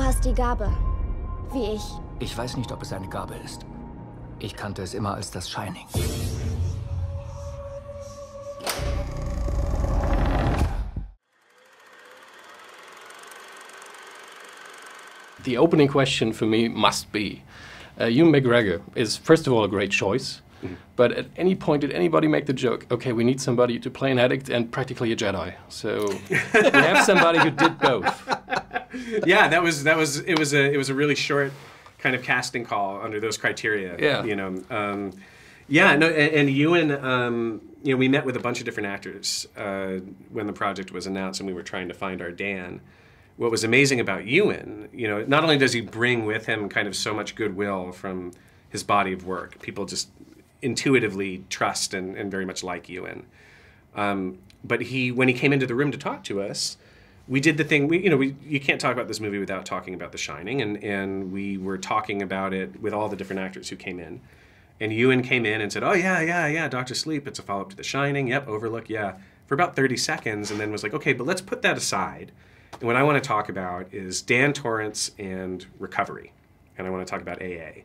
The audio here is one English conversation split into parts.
hast die Gabe, wie ich. Ich weiß nicht, ob es eine Gabe ist. Ich kannte es immer als das Shining. The opening question for me must be, Ewan McGregor is first of all a great choice, but at any point did anybody make the joke, okay, we need somebody to play an addict and practically a Jedi. So we have somebody who did both. Yeah, it was a really short kind of casting call under those criteria. Yeah. You know, yeah, no, and Ewan, you know, we met with a bunch of different actors when the project was announced, and we were trying to find our Dan. What was amazing about Ewan, you know, not only does he bring with him kind of so much goodwill from his body of work, people just intuitively trust and very much like Ewan. But when he came into the room to talk to us, we did the thing, you can't talk about this movie without talking about The Shining, and we were talking about it with all the different actors who came in. And Ewan came in and said, oh, yeah, Dr. Sleep, it's a follow-up to The Shining, yep, Overlook, yeah, for about 30 seconds, and then was like, okay, but let's put that aside. And what I want to talk about is Dan Torrance and recovery, and I want to talk about AA.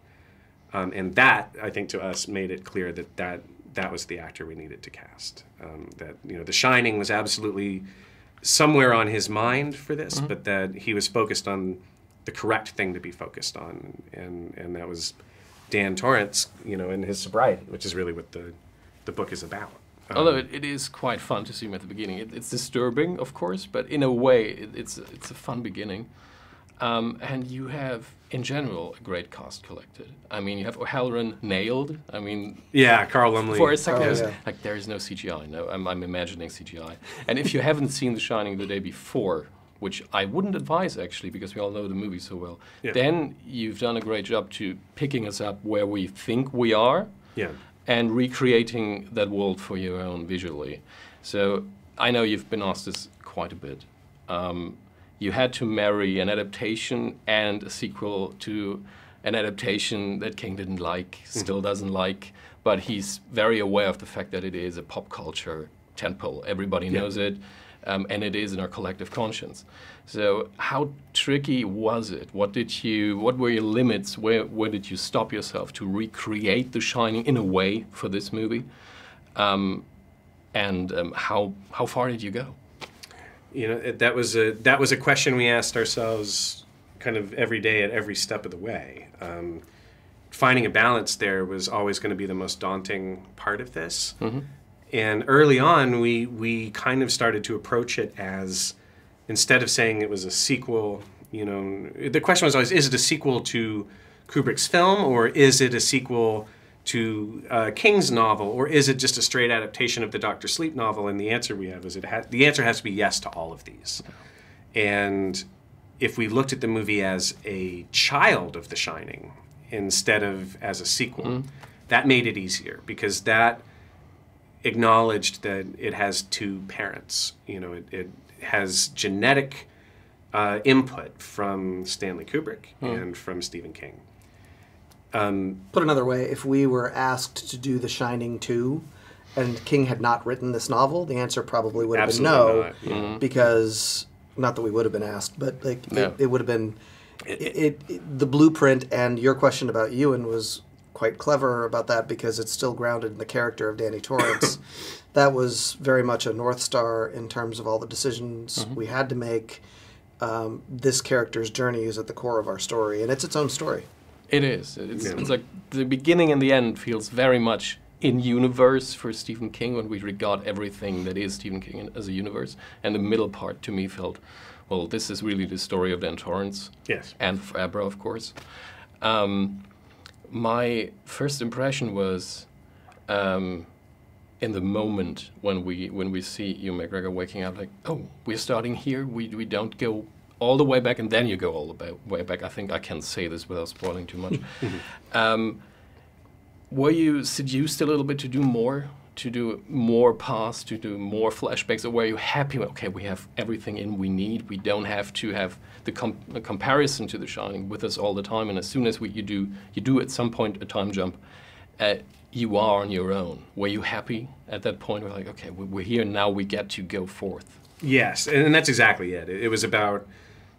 And that, I think, to us, made it clear that was the actor we needed to cast. That, you know, The Shining was absolutely somewhere on his mind for this, but that he was focused on the correct thing to be focused on, and that was Dan Torrance, you know, and his sobriety, which is really what the book is about. Although it is quite fun to see him at the beginning. It's disturbing, of course, but in a way, it's a fun beginning. And you have, in general, a great cast collected. I mean, you have O'Halloran nailed. I mean... Yeah, Carl Lumley. For a second, like, there is no CGI. No, I'm imagining CGI. And if you haven't seen The Shining the day before, which I wouldn't advise, actually, because we all know the movie so well, then you've done a great job to picking us up where we think we are. Yeah. And recreating that world for your own visually. So I know you've been asked this quite a bit. You had to marry an adaptation and a sequel to an adaptation that King didn't like, still doesn't like, but he's very aware of the fact that it is a pop culture tentpole. Everybody knows it, and it is in our collective conscience. So how tricky was it? What were your limits? Where did you stop yourself to recreate The Shining in a way for this movie? How far did you go? You know, that was a question we asked ourselves kind of every day at every step of the way. Finding a balance there was always going to be the most daunting part of this. And early on, we kind of started to approach it as, instead of saying it was a sequel, you know, the question was always, is it a sequel to Kubrick's film, or is it a sequel to King's novel, or is it just a straight adaptation of the Dr. Sleep novel? And the answer we have is the answer has to be yes to all of these. And if we looked at the movie as a child of The Shining instead of as a sequel, that made it easier, because that acknowledged that it has two parents. You know, it has genetic input from Stanley Kubrick and from Stephen King. Put another way, if we were asked to do The Shining 2 and King had not written this novel, the answer probably would have been no, because, not that we would have been asked, but like it would have been, the blueprint. And your question about Ewan was quite clever about that, because it's still grounded in the character of Danny Torrance. That was very much a North Star in terms of all the decisions we had to make. This character's journey is at the core of our story, and it's its own story. It is. It's like the beginning and the end feels very much in universe for Stephen King, when we regard everything that is Stephen King as a universe. And the middle part to me felt, well, this is really the story of Dan Torrance. Yes. And Abra, of course. My first impression was in the moment when we see Ewan McGregor waking up, like, oh, we're starting here. We don't go all the way back, and then you go all the way back. I think I can say this without spoiling too much. Were you seduced a little bit to do more past, to do more flashbacks, or were you happy? Okay, we have everything in we need. We don't have to have the comparison to The Shining with us all the time. And as soon as you do at some point a time jump, you are on your own. Were you happy at that point? We're like, okay, we're here now. We get to go forth. Yes, and that's exactly it. It was about,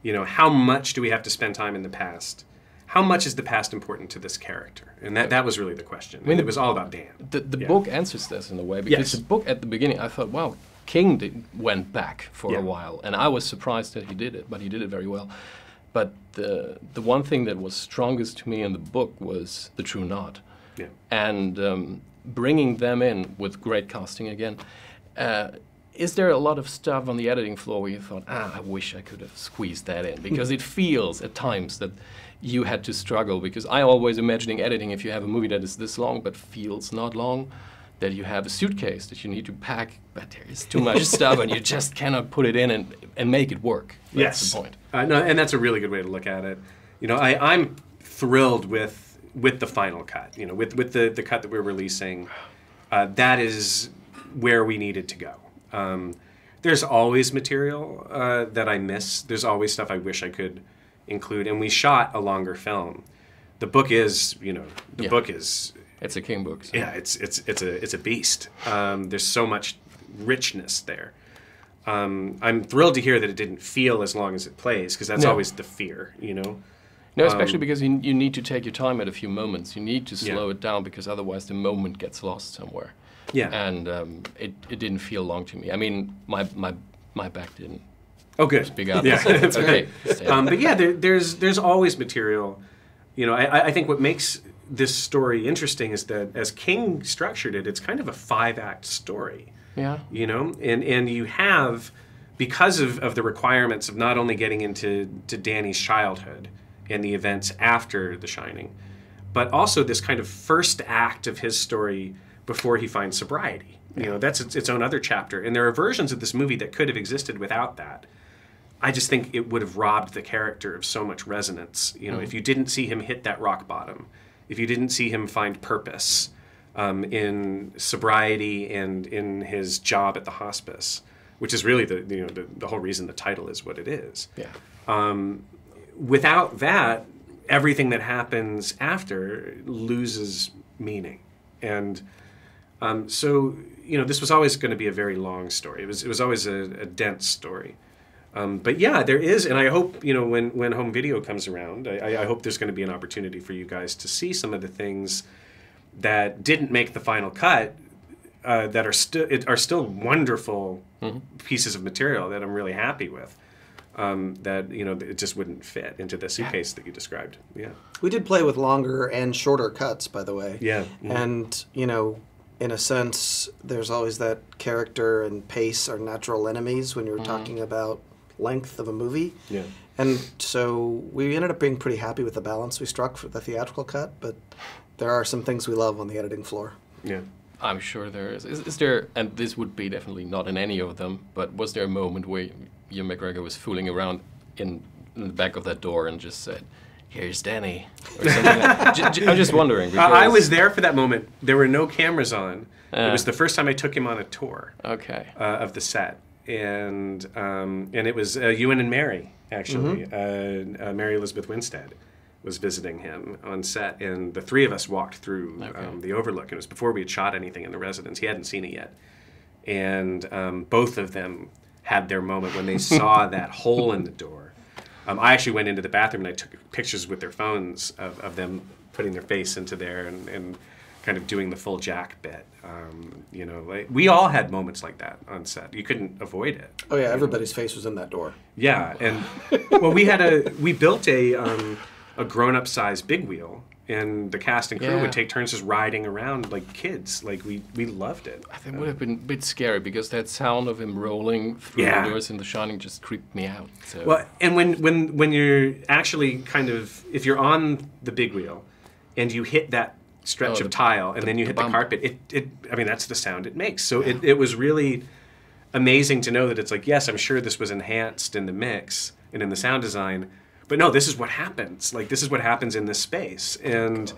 You know, how much do we have to spend time in the past? How much is the past important to this character? And that was really the question. I mean, it was all about Dan. The book answers this in a way, because the book at the beginning, I thought, wow, King went back for a while, and I was surprised that he did it, but he did it very well. But the one thing that was strongest to me in the book was the true knot. Yeah. And bringing them in with great casting again. Is there a lot of stuff on the editing floor where you thought, I wish I could have squeezed that in? Because it feels at times that you had to struggle, because I always imagining editing, if you have a movie that is this long but feels not long, that you have a suitcase that you need to pack, but there is too much stuff and you just cannot put it in and make it work. That's the point. No, and that's a really good way to look at it. You know, I'm thrilled with the final cut, you know, with the cut that we're releasing. That is where we needed to go. There's always material that I miss. There's always stuff I wish I could include. And we shot a longer film. The book is, you know, the book is... It's a King book. So. Yeah, it's a beast. There's so much richness there. I'm thrilled to hear that it didn't feel as long as it plays, because that's always the fear, you know? No, especially because you need to take your time at a few moments. You need to slow it down, because otherwise the moment gets lost somewhere. Yeah. And it didn't feel long to me. I mean, my back didn't. Oh, good. Speak up. Yeah, that's okay. But yeah, there's always material. You know, I think what makes this story interesting is that as King structured it, it's kind of a 5-act story. Yeah. You know, and you have, because of the requirements of not only getting into Danny's childhood and the events after The Shining, but also this kind of first act of his story before he finds sobriety. You know, that's its own other chapter. And there are versions of this movie that could have existed without that. I just think it would have robbed the character of so much resonance. You know, if you didn't see him hit that rock bottom, if you didn't see him find purpose in sobriety and in his job at the hospice, which is really the whole reason the title is what it is. Yeah. Without that, everything that happens after loses meaning. And so, you know, this was always going to be a very long story. It was always a dense story. But yeah, there is, and I hope, you know, when home video comes around, I hope there's going to be an opportunity for you guys to see some of the things that didn't make the final cut that are still wonderful pieces of material that I'm really happy with. That, you know, it just wouldn't fit into the suitcase that you described. Yeah. We did play with longer and shorter cuts, by the way. Yeah. And, you know, in a sense, there's always that character and pace are natural enemies when you're talking about length of a movie. Yeah. And so we ended up being pretty happy with the balance we struck for the theatrical cut, but there are some things we love on the editing floor. Yeah. I'm sure there is. Is there, and this would be definitely not in any of them, but was there a moment where Ewan McGregor was fooling around in the back of that door and just said, "Here's Danny," or something I'm just wondering. Because I was there for that moment. There were no cameras on. It was the first time I took him on a tour of the set. And it was Ewan and Mary, actually. Mary Elizabeth Winstead was visiting him on set, and the three of us walked through the Overlook. It was before we had shot anything in the residence. He hadn't seen it yet. And both of them had their moment when they saw that hole in the door. I actually went into the bathroom and I took pictures with their phones of them putting their face into there and kind of doing the full Jack bit. You know, like, we all had moments like that on set. You couldn't avoid it. Oh yeah, everybody's face was in that door. Yeah, and well, we built a grown-up size big wheel, and the cast and crew would take turns just riding around like kids. Like we loved it. I think it would have been a bit scary, because that sound of him rolling through the doors in The Shining just creeped me out. So. Well, and when you're actually kind of, if you're on the big wheel and you hit that stretch of tile and then you hit the carpet, I mean, that's the sound it makes. So it was really amazing to know that it's like, yes, I'm sure this was enhanced in the mix and in the sound design, but no, this is what happens. Like, this is what happens in this space. And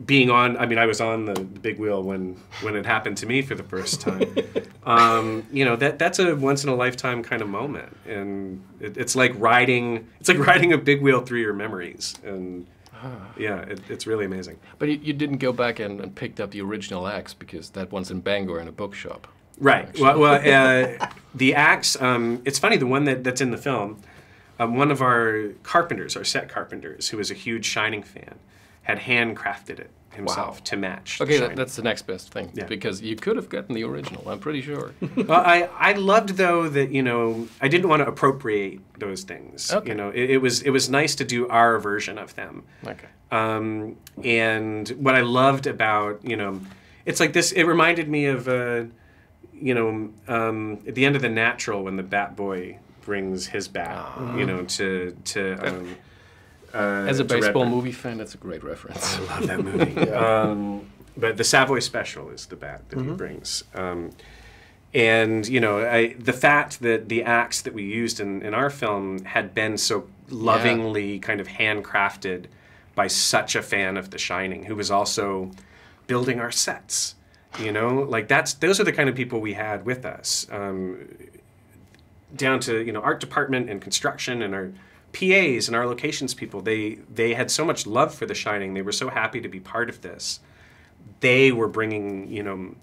being on, I mean, I was on the big wheel when it happened to me for the first time. You know, that's a once in a lifetime kind of moment, and it's like riding a big wheel through your memories. And yeah, it's really amazing. But you didn't go back and picked up the original axe, because that one's in Bangor in a bookshop. Right. Well, the axe. It's funny. The one that's in the film. one of our carpenters, our set carpenters, who was a huge Shining fan, had handcrafted it himself to match. Okay, The Shining. that's the next best thing, because you could have gotten the original, I'm pretty sure. Well, I loved, though, that, you know, I didn't want to appropriate those things. Okay. You know, it was nice to do our version of them. Okay. And what I loved about, you know, it's like this, it reminded me of, you know, at the end of The Natural, when the Bat Boy brings his bat, you know, as a to baseball Redmond. movie fan, that's a great reference. I love that movie. But the Savoy Special is the bat that he brings. And, you know, the fact that the acts that we used in our film had been so lovingly kind of handcrafted by such a fan of The Shining, who was also building our sets, you know? Like, those are the kind of people we had with us. Down to, you know, art department and construction and our PAs and our locations people, they had so much love for The Shining. They were so happy to be part of this. They were bringing, you know,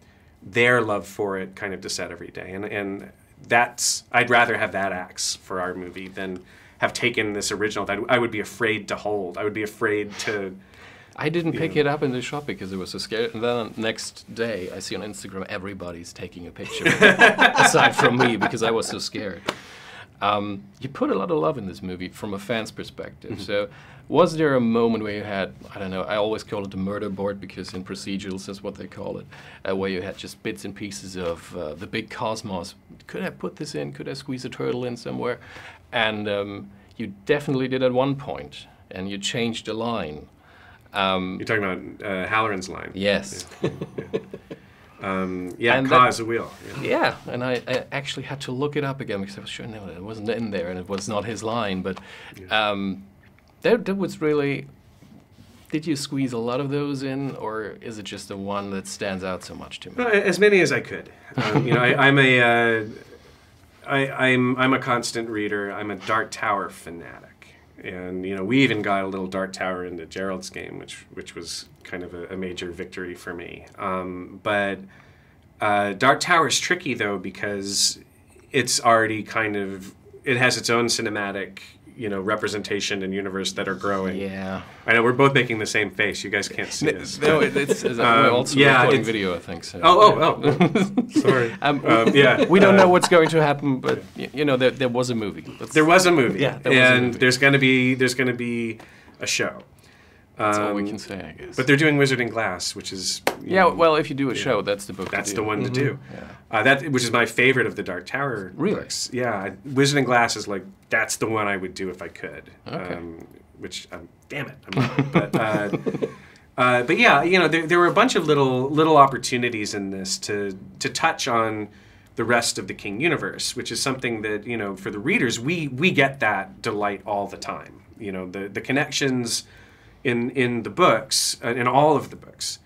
their love for it kind of to set every day. And that's, I'd rather have that axe for our movie than have taken this original that I would be afraid to hold. I would be afraid to... I didn't pick it up in the shop because it was so scary. And then the next day, I see on Instagram everybody's taking a picture, aside from me, because I was so scared. You put a lot of love in this movie from a fan's perspective. So was there a moment where you had, I don't know, I always call it the murder board because in procedurals that's what they call it, where you had just bits and pieces of the big cosmos. Could I put this in? Could I squeeze a turtle in somewhere? And you definitely did at one point, and you changed a line. You're talking about Halloran's line. Yes. Yeah, Ka is a wheel. Yeah, and I actually had to look it up again because I was sure no, it wasn't in there and it was not his line. But that was really. Did you squeeze a lot of those in, or is it just the one that stands out so much to me? As many as I could. You know, I'm a constant reader. I'm a Dark Tower fanatic. And, you know, we even got a little Dark Tower into Gerald's game, which was kind of a major victory for me. But Dark Tower is tricky, though, because it's already kind of, it has its own cinematic, you know, representation and universe that are growing. Yeah. I know, we're both making the same face. You guys can't see this. No, it's we're also recording video, I think. So. Oh. Sorry. Yeah. We don't know what's going to happen, but, you know, there was a movie. There was a movie. Yeah, there was a movie. There's going to be a show. That's all we can say, I guess. But they're doing Wizard in Glass, which is... well, if you do a show, that's the book That's to do. the one to do. Yeah. Which is my favorite of the Dark Tower books. Yeah, Wizard in Glass is like, that's the one I would do if I could. Okay. Which, damn it, I'm not. But yeah, you know, there were a bunch of little opportunities in this to touch on the rest of the King universe, which is something that, you know, for the readers, we get that delight all the time. You know, the connections in the books, in all of the books,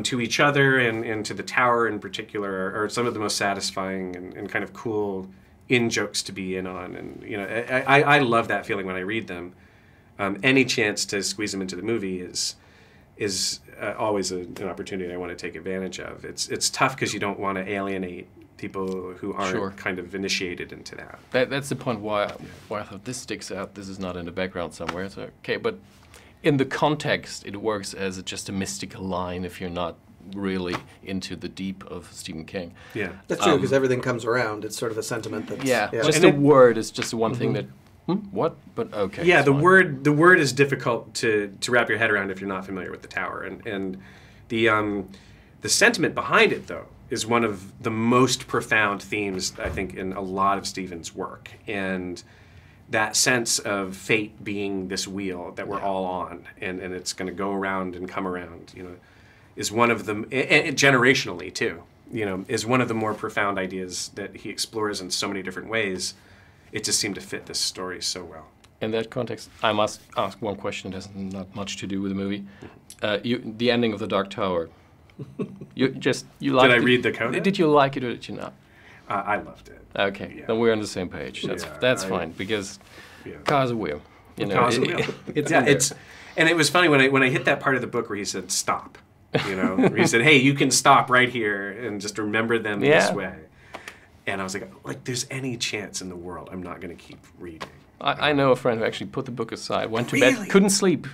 to each other and to the tower in particular are some of the most satisfying and kind of cool in-jokes to be in on. And, you know, I love that feeling when I read them. Any chance to squeeze them into the movie is always an opportunity I want to take advantage of. It's tough because you don't want to alienate people who aren't kind of initiated into that. That's the point why I thought this sticks out. This is not in the background somewhere. So, okay, but in the context, it works as just a mystical line if you're not really into the deep of Stephen King. Yeah, that's true because everything comes around. It's sort of a sentiment that's just a word is just one thing that what? But okay. Yeah, the word is difficult to wrap your head around if you're not familiar with the tower, and the sentiment behind it though is one of the most profound themes I think in a lot of Stephen's work, and that sense of fate being this wheel that we're all on, and it's going to go around and come around, you know, is one of them, and generationally too, you know, is one of the more profound ideas that he explores in so many different ways. It just seemed to fit this story so well. In that context, I must ask one question that has not much to do with the movie. The ending of The Dark Tower. You liked it? Did I read the coda? Did you like it or did you not? I loved it. Okay, then we're on the same page. That's fine because Ka's a wheel. You know, Ka's a wheel. And it was funny when I hit that part of the book where he said stop. You know, where he said, "Hey, you can stop right here and just remember them this way." And I was like, there's any chance in the world I'm not going to keep reading. I know a friend who actually put the book aside, went to bed, couldn't sleep,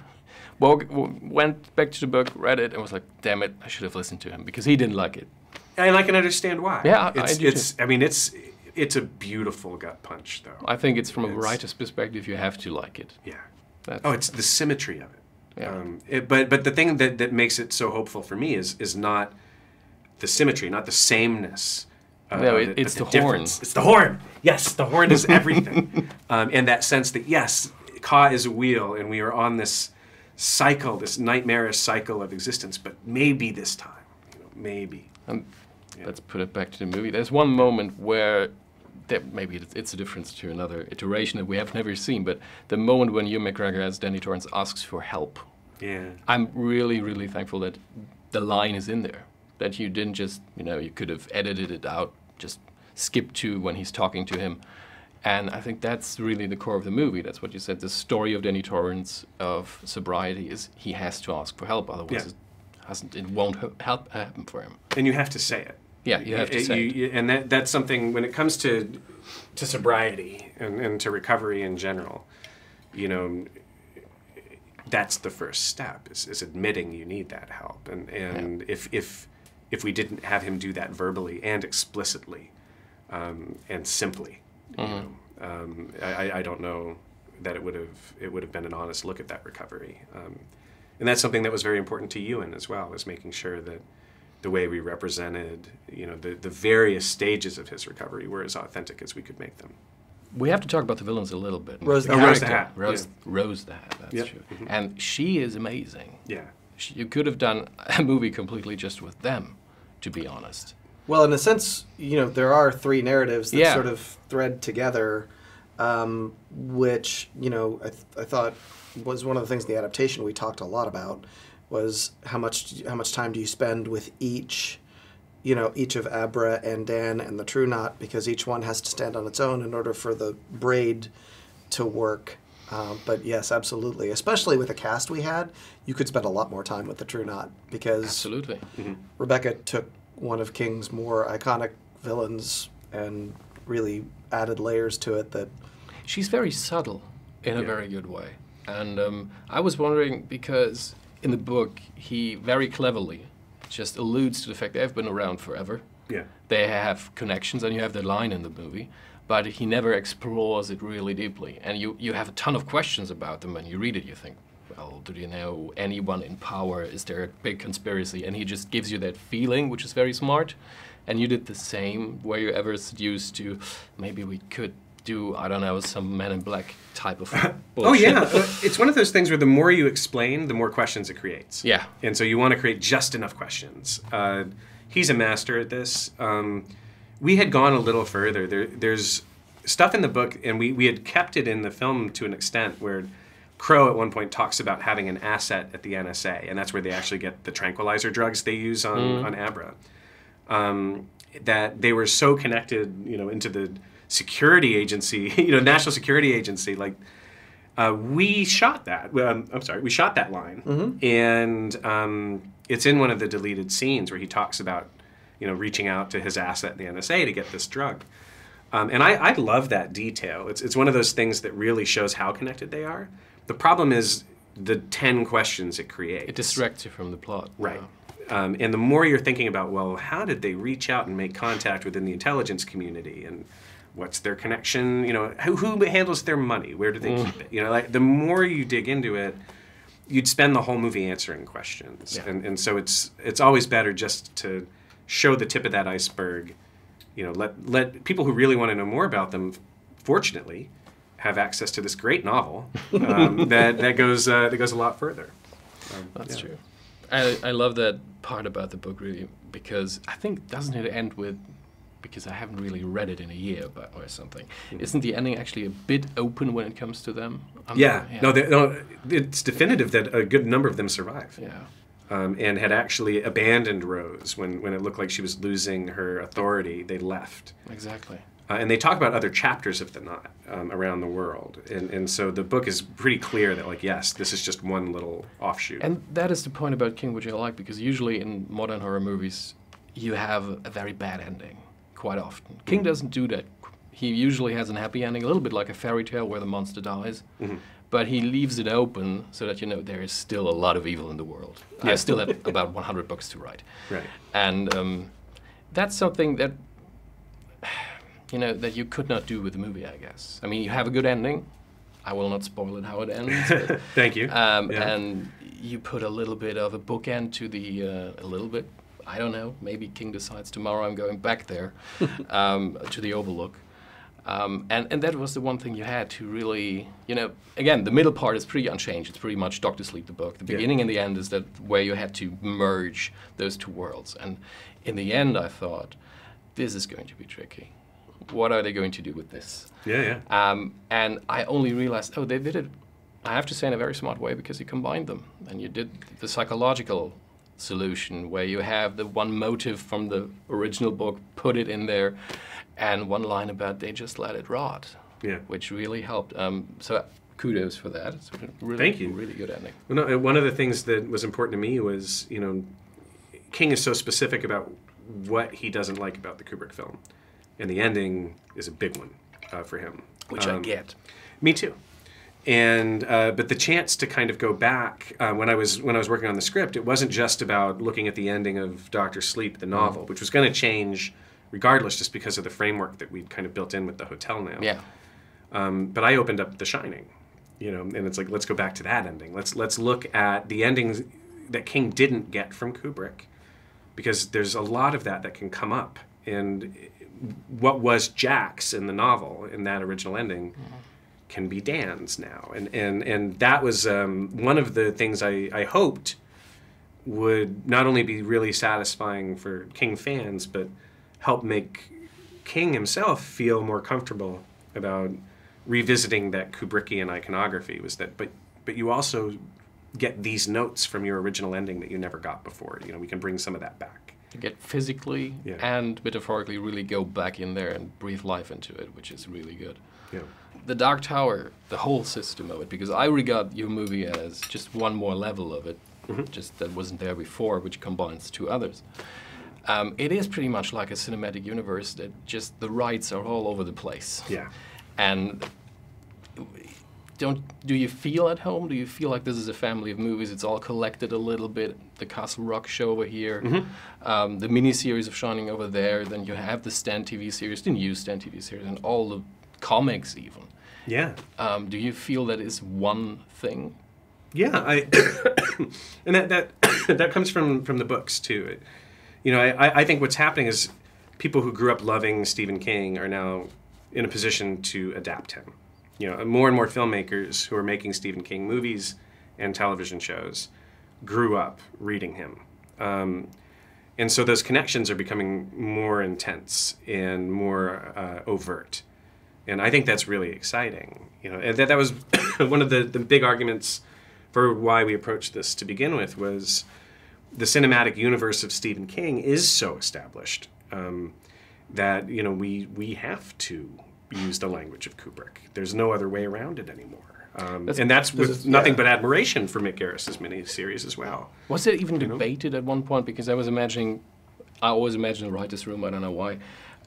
went back to the book, read it, and was like, damn it, I should have listened to him, because he didn't like it. And I can understand why. Yeah, I do too. I mean, it's a beautiful gut punch, though. I think it's from a writer's perspective, you have to like it. Yeah. That's, it's the symmetry of it. Yeah. But the thing that makes it so hopeful for me is not the symmetry, not the sameness. No, it's the horn. It's the horn. Yes, the horn is everything. And that sense that, yes, Ka is a wheel, and we are on this cycle, this nightmarish cycle of existence, but maybe this time, maybe. Let's put it back to the movie. There's one moment where, maybe it's a difference to another iteration that we have never seen, but the moment when Ewan McGregor as Danny Torrance asks for help. Yeah. I'm really, really thankful that the line is in there. That you didn't just, you could have edited it out, just skip to when he's talking to him. And I think that's really the core of the movie. That's what you said. The story of Danny Torrance of sobriety is he has to ask for help, otherwise it won't happen for him. And you have to say it. Yeah, you have to say it. And that's something, when it comes to sobriety and to recovery in general, that's the first step, is admitting you need that help. And if we didn't have him do that verbally and explicitly and simply, I don't know that it would have been an honest look at that recovery. And that's something that was very important to Ewan as well, was making sure that the way we represented, the various stages of his recovery were as authentic as we could make them. We have to talk about the villains a little bit. Rose the Hat. Rose the Hat, that's true. Mm-hmm. And she is amazing. Yeah. You could have done a movie completely just with them, to be honest. Well, in a sense, there are three narratives that sort of thread together, which, I thought was one of the things in the adaptation we talked a lot about, was how much time do you spend with each of Abra and Dan and the True Knot, because each one has to stand on its own in order for the braid to work. But yes, absolutely. Especially with the cast we had, you could spend a lot more time with the True Knot, because absolutely. Rebecca took one of King's more iconic villains and really added layers to it that... She's very subtle in a very good way. And I was wondering, because in the book, he very cleverly just alludes to the fact they've been around forever. Yeah. They have connections, and you have that line in the movie, but he never explores it really deeply. And you have a ton of questions about them when you read it. You think, well, do you know anyone in power? Is there a big conspiracy? And he just gives you that feeling, which is very smart. And you did the same. Were you ever seduced to, maybe we could do, I don't know, some Men in Black type of bullshit? Oh, yeah. It's one of those things where the more you explain, the more questions it creates. Yeah. And so you want to create just enough questions. He's a master at this. We had gone a little further. There's stuff in the book, and we had kept it in the film to an extent where Crow at one point talks about having an asset at the NSA, and that's where they actually get the tranquilizer drugs they use on Abra. That they were so connected, into the security agency, national security agency, like we shot that. We shot that line, and it's in one of the deleted scenes where he talks about, reaching out to his asset in the NSA to get this drug. And I love that detail. It's one of those things that really shows how connected they are. The problem is the 10 questions it creates. It distracts you from the plot. Right. And the more you're thinking about, well, how did they reach out and make contact within the intelligence community, and what's their connection? Who handles their money? Where do they keep it? The more you dig into it, you'd spend the whole movie answering questions. Yeah. And so it's always better just to show the tip of that iceberg. Let people who really want to know more about them, fortunately, have access to this great novel that goes a lot further. That's true. I love that part about the book, really, because I think, doesn't it end with, because I haven't really read it in a year or something, isn't the ending actually a bit open when it comes to them? No, it's definitive that a good number of them survive. Yeah. And had actually abandoned Rose when it looked like she was losing her authority. They left. Exactly. And they talk about other chapters of the knot around the world. And so the book is pretty clear that, yes, this is just one little offshoot. And that is the point about King, which I like, because usually in modern horror movies, you have a very bad ending, quite often. King doesn't do that. he usually has a happy ending, a little bit like a fairy tale where the monster dies. But he leaves it open so that, you know, there is still a lot of evil in the world. I still have about 100 books to write. Right. And that's something that, you know, that you could not do with the movie, I guess. I mean, you have a good ending. I will not spoil it how it ends. But, Thank you. And you put a little bit of a bookend to the, a little bit, I don't know, maybe King decides tomorrow I'm going back there to the Overlook. And that was the one thing you had to really, you know, again, the middle part is pretty unchanged. It's pretty much Dr. Sleep, the book. The beginning and the end is that where you had to merge those two worlds. And in the end, I thought, this is going to be tricky. What are they going to do with this? And I only realized, oh, they did it, I have to say, in a very smart way, because you combined them. And you did the psychological solution where you have the one motive from the original book, put it in there, and one line about they just let it rot, which really helped. So kudos for that. It's a really, Thank you. Really good ending. Well, no, one of the things that was important to me was, you know, King is so specific about what he doesn't like about the Kubrick film, and the ending is a big one for him. Which I get. Me too. And but the chance to kind of go back when I was working on the script, it wasn't just about looking at the ending of Dr. Sleep, the novel, which was going to change regardless, just because of the framework that we'd kind of built in with the hotel now. Yeah. But I opened up The Shining, you know, and it's like, let's go back to that ending. Let's look at the endings that King didn't get from Kubrick, because there's a lot of that can come up. And what was Jack's in the novel, in that original ending, can be Dan's now. And that was one of the things I hoped would not only be really satisfying for King fans, but help make King himself feel more comfortable about revisiting that Kubrickian iconography. Was that, but you also get these notes from your original ending that you never got before. You know, we can bring some of that back. To get physically and metaphorically really go back in there and breathe life into it, which is really good. Yeah. The Dark Tower, the whole system of it, because I regard your movie as just one more level of it, just that wasn't there before, which combines two others. It is pretty much like a cinematic universe that just the rights are all over the place. Yeah. And do you feel at home? Do you feel like this is a family of movies? It's all collected a little bit. The Castle Rock show over here, the miniseries of Shining over there. Then you have the Stan TV series, the new Stan TV series, and all the comics even. Yeah. Do you feel that is one thing? Yeah, and that comes from the books too. You know, I think what's happening is people who grew up loving Stephen King are now in a position to adapt him. You know, more and more filmmakers who are making Stephen King movies and television shows grew up reading him. And so those connections are becoming more intense and more overt. And I think that's really exciting. You know, and that was one of the big arguments for why we approached this to begin with, was the cinematic universe of Stephen King is so established that, you know, we have to use the language of Kubrick. There's no other way around it anymore. And that's with nothing but admiration for Mick Garris's miniseries as well. Was it even debated at one point? Because I always imagine the writer's room, I don't know why,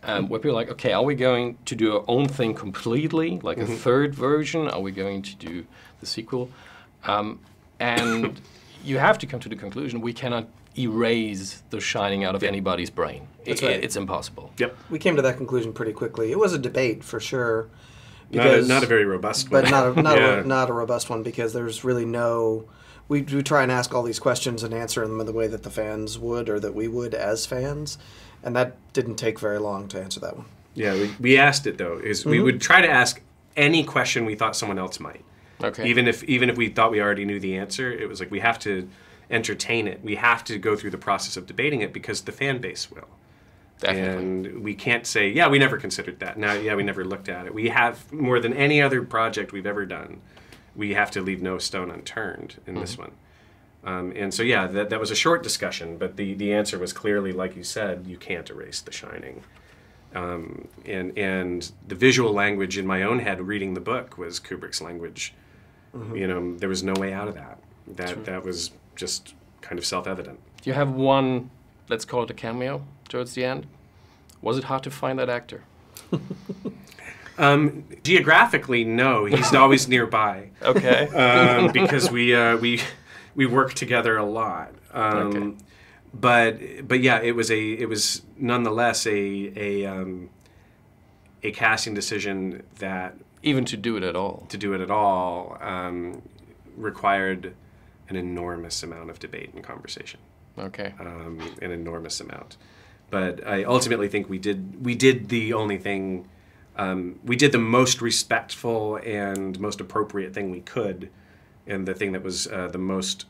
where people are like, okay, are we going to do our own thing completely, like a third version? Are we going to do the sequel? And you have to come to the conclusion, we cannot erase The Shining out of anybody's brain. That's right. It's impossible. Yep. We came to that conclusion pretty quickly. It was a debate for sure. Not a very robust one. But not a robust one, because there's really no... We try and ask all these questions and answer them in the way that the fans would, or that we would as fans, and that didn't take very long to answer that one. Yeah, we asked it, though. We would try to ask any question we thought someone else might. Okay. Even if we thought we already knew the answer, it was like, we have to entertain it. We have to go through the process of debating it, because the fan base will. Definitely. And we can't say, yeah, we never considered that. Now, yeah, we never looked at it. We have, more than any other project we've ever done, we have to leave no stone unturned in this one. And so, yeah, that was a short discussion, but the answer was clearly, like you said, you can't erase The Shining. And the visual language in my own head reading the book was Kubrick's language. You know, there was no way out of that. That was just kind of self-evident. Do you have one, let's call it a cameo, towards the end? Was it hard to find that actor? Geographically, no. He's always nearby. Okay. Because we work together a lot. Okay. But yeah, it was nonetheless a casting decision that Even to do it at all. Required an enormous amount of debate and conversation. Okay. An enormous amount. But I ultimately think we did the only thing, we did the most respectful and most appropriate thing we could, and the thing that was the most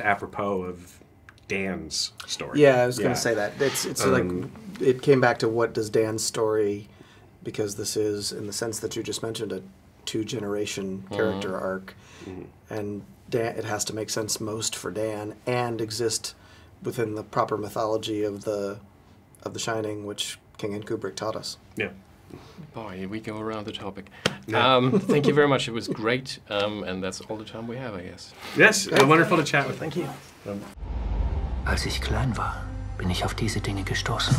apropos of Dan's story. Yeah, I was going to say that. It's like, it came back to what does Dan's story, because this is, in the sense that you just mentioned, a 2-generation character arc, and Dan, it has to make sense most for Dan and exist within the proper mythology of the Shining, which King and Kubrick taught us. Yeah. Boy, we go around the topic. Yeah. Thank you very much. It was great, and that's all the time we have, I guess. Yes, wonderful to chat with. Thank you. Als ich klein war, bin ich auf diese Dinge gestoßen.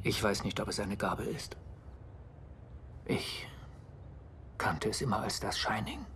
Ich weiß nicht, ob es eine Gabe ist. Ich kannte es immer als das Shining.